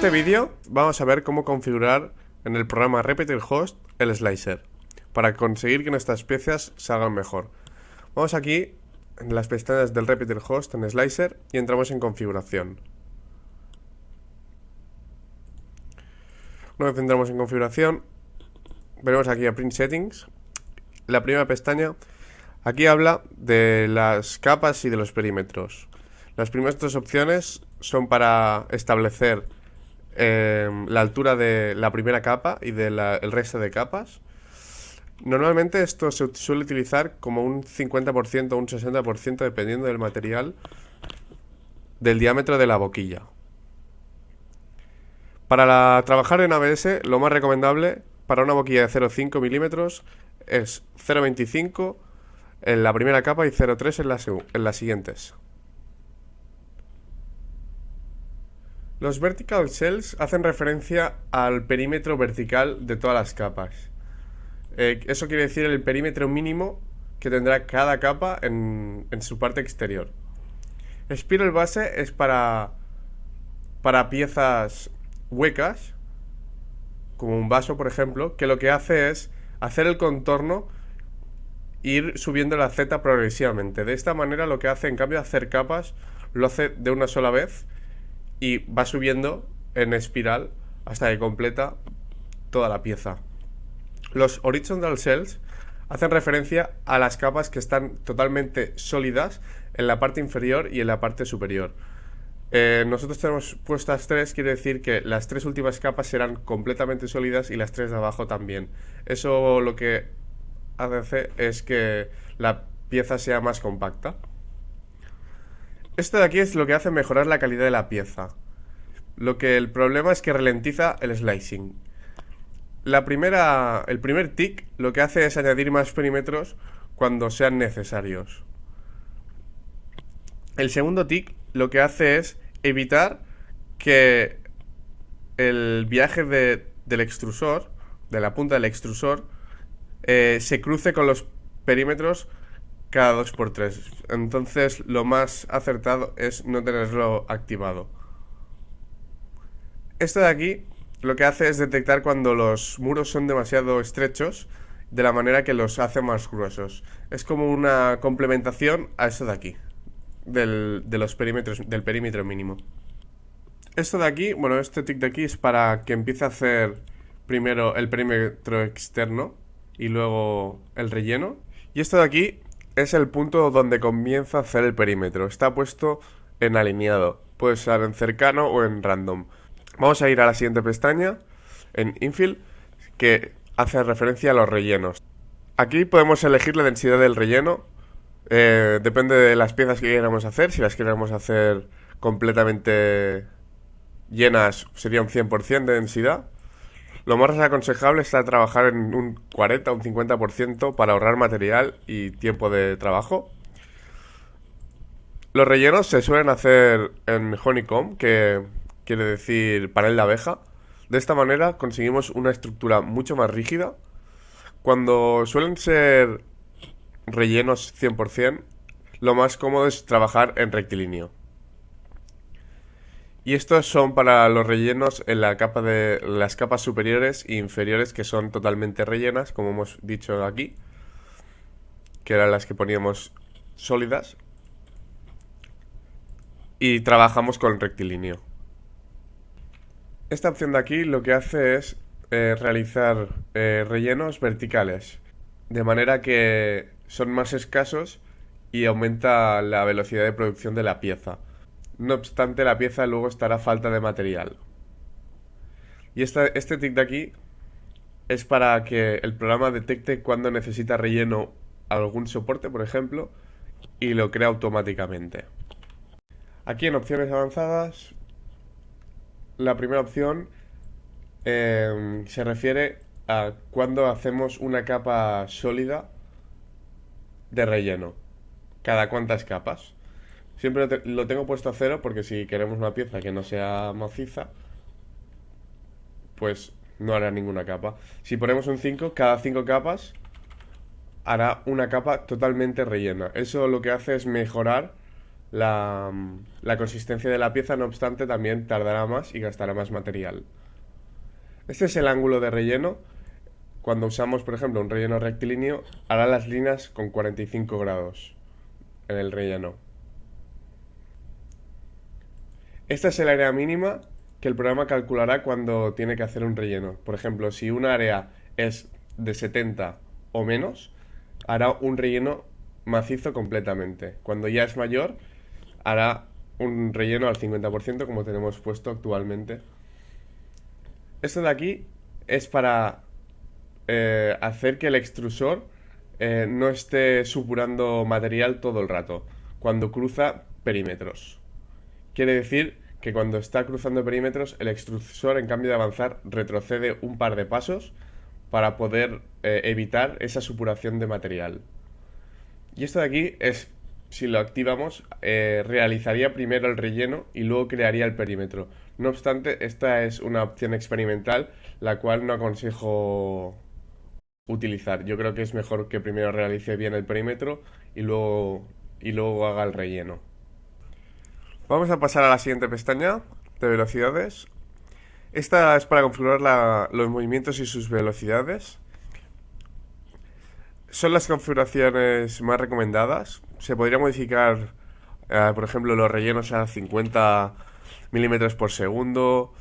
este vídeo vamos a ver cómo configurar en el programa RepetirHost el slicer para conseguir que nuestras piezas salgan mejor. Vamos aquí en las pestañas del RepetirHost en slicer y entramos en configuración. Una vez entramos en configuración, veremos aquí a Print Settings. La primera pestaña aquí habla de las capas y de los perímetros. Las primeras dos opciones son para establecer la altura de la primera capa y del resto de capas. Normalmente esto se suele utilizar como un 50% o un 60% dependiendo del material, del diámetro de la boquilla. Para trabajar en ABS, lo más recomendable para una boquilla de 0,5 milímetros es 0,25 en la primera capa y 0,3 en las siguientes. Los vertical shells hacen referencia al perímetro vertical de todas las capas. Eso quiere decir el perímetro mínimo que tendrá cada capa en su parte exterior. Spiral base es para piezas huecas, como un vaso por ejemplo, que lo que hace es hacer el contorno e ir subiendo la Z progresivamente. De esta manera lo que hace, en cambio de hacer capas, lo hace de una sola vez y va subiendo en espiral hasta que completa toda la pieza. Los horizontal shells hacen referencia a las capas que están totalmente sólidas en la parte inferior y en la parte superior. Nosotros tenemos puestas tres, quiere decir que las tres últimas capas serán completamente sólidas y las tres de abajo también. Eso lo que hace es que la pieza sea más compacta. Esto de aquí es lo que hace mejorar la calidad de la pieza. El problema es que ralentiza el slicing. El primer tick lo que hace es añadir más perímetros cuando sean necesarios. El segundo tick lo que hace es evitar que el viaje del extrusor, de la punta del extrusor, se cruce con los perímetros cada 2×3. Entonces lo más acertado es no tenerlo activado. Esto de aquí lo que hace es detectar cuando los muros son demasiado estrechos, de la manera que los hace más gruesos. Es como una complementación a esto de aquí, del perímetro mínimo. Esto de aquí, bueno, este tick de aquí es para que empiece a hacer primero el perímetro externo y luego el relleno. Y esto de aquí es el punto donde comienza a hacer el perímetro. Está puesto en alineado, puede ser en cercano o en random. Vamos a ir a la siguiente pestaña, en Infill, que hace referencia a los rellenos. Aquí podemos elegir la densidad del relleno. Depende de las piezas que queramos hacer. Si las queremos hacer completamente llenas, sería un 100% de densidad. Lo más aconsejable está trabajar en un 40 o un 50% para ahorrar material y tiempo de trabajo. Los rellenos se suelen hacer en honeycomb, que quiere decir panel de abeja. De esta manera conseguimos una estructura mucho más rígida. Cuando suelen ser rellenos 100%, lo más cómodo es trabajar en rectilíneo. Y estos son para los rellenos en las capas superiores e inferiores, que son totalmente rellenas, como hemos dicho aquí, que eran las que poníamos sólidas. Y trabajamos con rectilíneo. Esta opción de aquí lo que hace es realizar rellenos verticales, de manera que son más escasos y aumenta la velocidad de producción de la pieza. No obstante, la pieza luego estará a falta de material. Y este tick de aquí es para que el programa detecte cuando necesita relleno algún soporte, por ejemplo, y lo crea automáticamente. Aquí en opciones avanzadas, la primera opción se refiere a cuando hacemos una capa sólida de relleno. ¿Cada cuántas capas? Siempre lo tengo puesto a 0 porque si queremos una pieza que no sea maciza, pues no hará ninguna capa. Si ponemos un 5, cada 5 capas hará una capa totalmente rellena. Eso lo que hace es mejorar la consistencia de la pieza, no obstante, también tardará más y gastará más material. Este es el ángulo de relleno. Cuando usamos, por ejemplo, un relleno rectilíneo, hará las líneas con 45 grados en el relleno. Esta es el área mínima que el programa calculará cuando tiene que hacer un relleno. Por ejemplo, si un área es de 70 o menos, hará un relleno macizo completamente. Cuando ya es mayor, hará un relleno al 50% como tenemos puesto actualmente. Esto de aquí es para hacer que el extrusor no esté supurando material todo el rato cuando cruza perímetros. Quiere decir que cuando está cruzando perímetros, el extrusor, en cambio de avanzar, retrocede un par de pasos para poder evitar esa supuración de material. Y esto de aquí es, si lo activamos, realizaría primero el relleno y luego crearía el perímetro. No obstante, esta es una opción experimental, la cual no aconsejo utilizar. Yo creo que es mejor que primero realice bien el perímetro y luego haga el relleno. Vamos a pasar a la siguiente pestaña de velocidades. Esta es para configurar los movimientos y sus velocidades. Son las configuraciones más recomendadas. Se podría modificar, por ejemplo, los rellenos a 50 milímetros por segundo,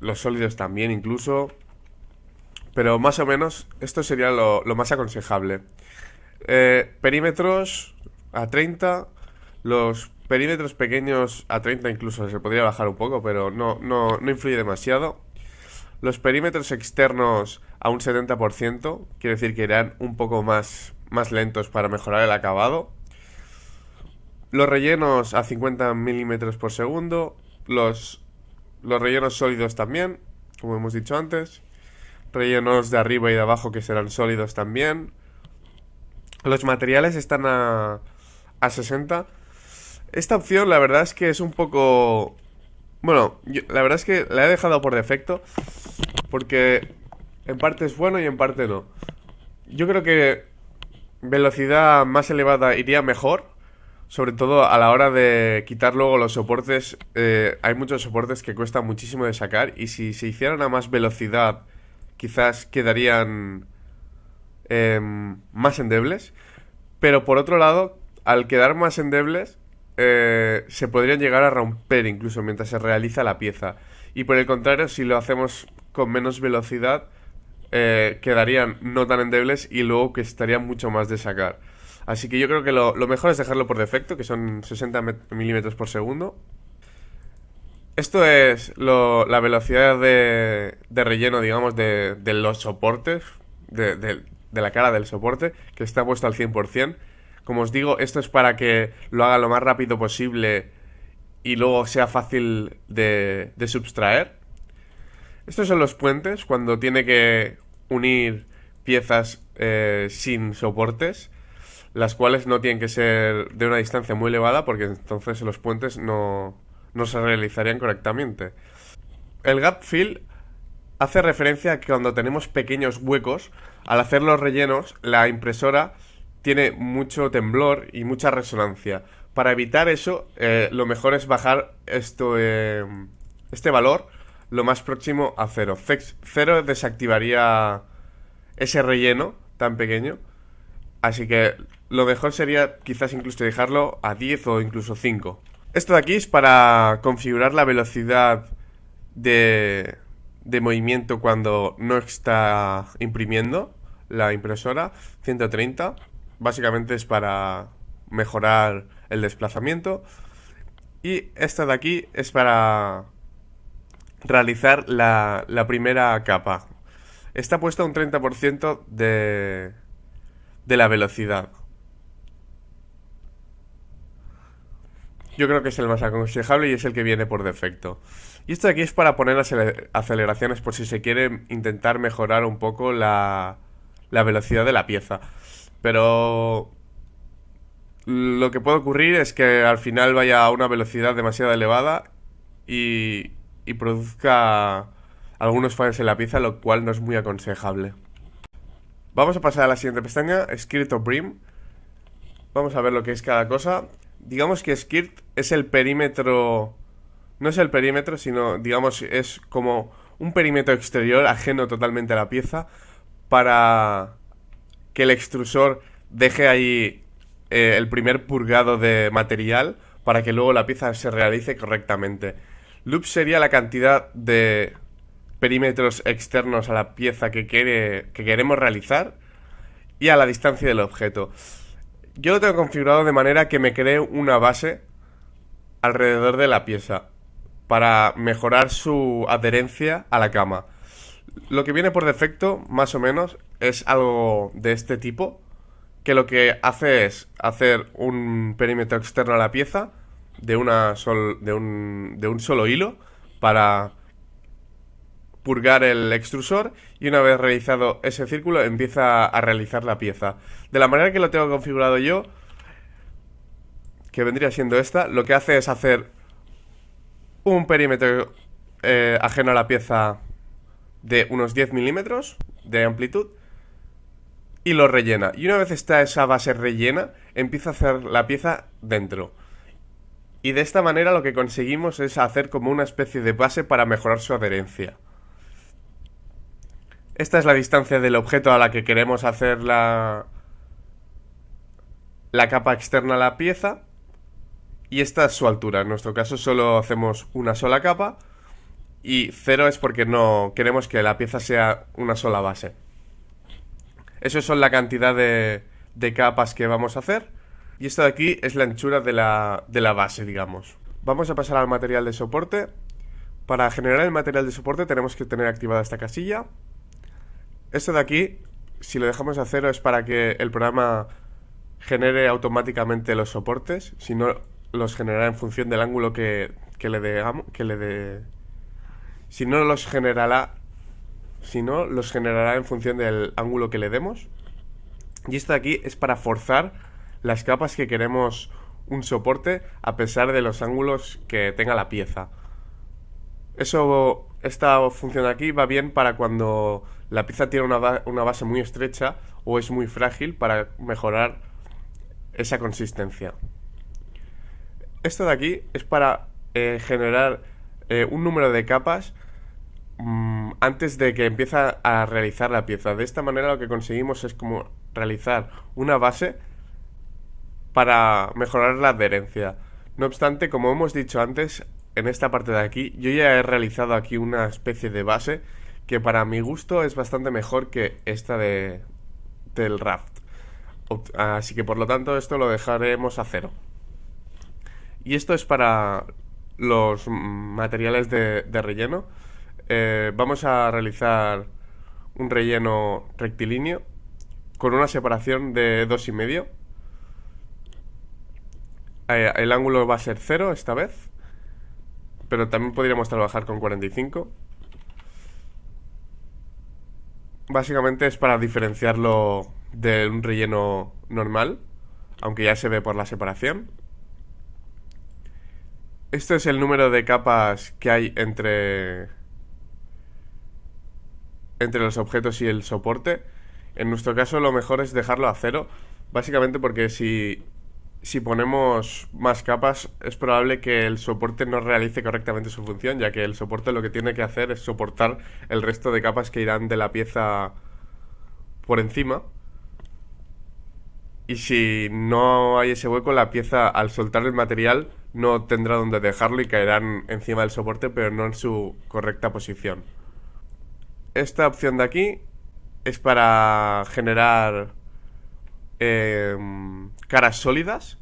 los sólidos también incluso, pero más o menos esto sería lo más aconsejable. Perímetros a 30, los perímetros pequeños a 30 incluso se podría bajar un poco, pero no influye demasiado. Los perímetros externos a un 70%, quiere decir que irán un poco más lentos para mejorar el acabado. Los rellenos a 50 milímetros por segundo, los rellenos sólidos también, como hemos dicho antes. Rellenos de arriba y de abajo que serán sólidos también. Los materiales están a 60. Esta opción la verdad es que es un poco... Bueno, la verdad es que la he dejado por defecto porque en parte es bueno y en parte no. Yo creo que velocidad más elevada iría mejor, sobre todo a la hora de quitar luego los soportes. Hay muchos soportes que cuesta muchísimo de sacar y si se hicieran a más velocidad quizás quedarían más endebles. Pero por otro lado, al quedar más endebles, se podrían llegar a romper incluso mientras se realiza la pieza. Y por el contrario, si lo hacemos con menos velocidad, quedarían no tan endebles y luego que estarían mucho más de sacar. Así que yo creo que lo mejor es dejarlo por defecto, que son 60 milímetros por segundo. Esto es la velocidad de relleno, digamos, de los soportes, de la cara del soporte, que está puesto al 100%. Como os digo, esto es para que lo haga lo más rápido posible y luego sea fácil de subtraer. Estos son los puentes, cuando tiene que unir piezas sin soportes, las cuales no tienen que ser de una distancia muy elevada, porque entonces los puentes no se realizarían correctamente. El gap fill hace referencia a que cuando tenemos pequeños huecos, al hacer los rellenos, la impresora tiene mucho temblor y mucha resonancia. Para evitar eso, lo mejor es bajar este valor lo más próximo a 0. 0 desactivaría ese relleno tan pequeño. Así que lo mejor sería quizás incluso dejarlo a 10 o incluso 5. Esto de aquí es para configurar la velocidad de movimiento cuando no está imprimiendo la impresora. 130. Básicamente es para mejorar el desplazamiento. Y esta de aquí es para realizar la primera capa. Está puesta a un 30% de la velocidad. Yo creo que es el más aconsejable y es el que viene por defecto. Y esto de aquí es para poner las aceleraciones por si se quiere intentar mejorar un poco la velocidad de la pieza. Pero lo que puede ocurrir es que al final vaya a una velocidad demasiado elevada y produzca algunos fallos en la pieza, lo cual no es muy aconsejable. Vamos a pasar a la siguiente pestaña, Script of Brim. Vamos a ver lo que es cada cosa. digamos que skirt es el perímetro, no es el perímetro, sino digamos es como un perímetro exterior ajeno totalmente a la pieza para que el extrusor deje ahí el primer purgado de material para que luego la pieza se realice correctamente. Loop sería la cantidad de perímetros externos a la pieza que queremos realizar y a la distancia del objeto. Yo lo tengo configurado de manera que me cree una base alrededor de la pieza para mejorar su adherencia a la cama. Lo que viene por defecto, más o menos, es algo de este tipo, que lo que hace es hacer un perímetro externo a la pieza de un solo hilo para purgar el extrusor, y una vez realizado ese círculo empieza a realizar la pieza. De la manera que lo tengo configurado yo, que vendría siendo esta, lo que hace es hacer un perímetro ajeno a la pieza de unos 10 milímetros de amplitud y lo rellena. Y una vez está esa base rellena, empieza a hacer la pieza dentro. Y de esta manera lo que conseguimos es hacer como una especie de base para mejorar su adherencia. Esta es la distancia del objeto a la que queremos hacer la capa externa a la pieza. Y esta es su altura. En nuestro caso solo hacemos una sola capa. Y 0 es porque no queremos que la pieza sea una sola base. Eso son la cantidad de capas que vamos a hacer. Y esto de aquí es la anchura de la base, digamos. Vamos a pasar al material de soporte. Para generar el material de soporte tenemos que tener activada esta casilla. Esto de aquí, si lo dejamos a 0, es para que el programa genere automáticamente los soportes. Si no, los generará en función del ángulo que le dé. Si no, los generará en función del ángulo que le demos. Y esto de aquí es para forzar las capas que queremos un soporte a pesar de los ángulos que tenga la pieza. Esta función de aquí va bien para cuando la pieza tiene una base muy estrecha o es muy frágil, para mejorar esa consistencia. Esto de aquí es para generar un número de capas antes de que empiece a realizar la pieza. De esta manera lo que conseguimos es como realizar una base para mejorar la adherencia. No obstante, como hemos dicho antes, en esta parte de aquí yo ya he realizado aquí una especie de base que para mi gusto es bastante mejor que esta del raft. Así que por lo tanto esto lo dejaremos a 0. Y esto es para los materiales de relleno. Vamos a realizar un relleno rectilíneo con una separación de 2,5. El ángulo va a ser 0 esta vez, pero también podríamos trabajar con 45. Básicamente es para diferenciarlo de un relleno normal, aunque ya se ve por la separación. Este es el número de capas que hay entre los objetos y el soporte. En nuestro caso lo mejor es dejarlo a 0, básicamente porque si ponemos más capas es probable que el soporte no realice correctamente su función, ya que el soporte lo que tiene que hacer es soportar el resto de capas que irán de la pieza por encima. Y si no hay ese hueco, la pieza al soltar el material no tendrá donde dejarlo y caerán encima del soporte, pero no en su correcta posición. Esta opción de aquí es para generar caras sólidas,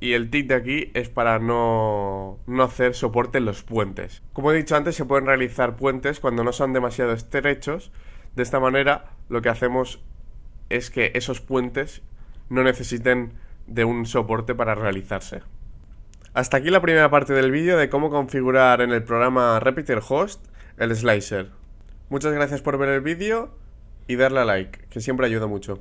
y el tic de aquí es para no hacer soporte en los puentes. Como he dicho antes, se pueden realizar puentes cuando no son demasiado estrechos. De esta manera lo que hacemos es que esos puentes no necesiten de un soporte para realizarse. Hasta aquí la primera parte del vídeo de cómo configurar en el programa RepeaterHost el slicer. Muchas gracias por ver el vídeo y darle a like, que siempre ayuda mucho.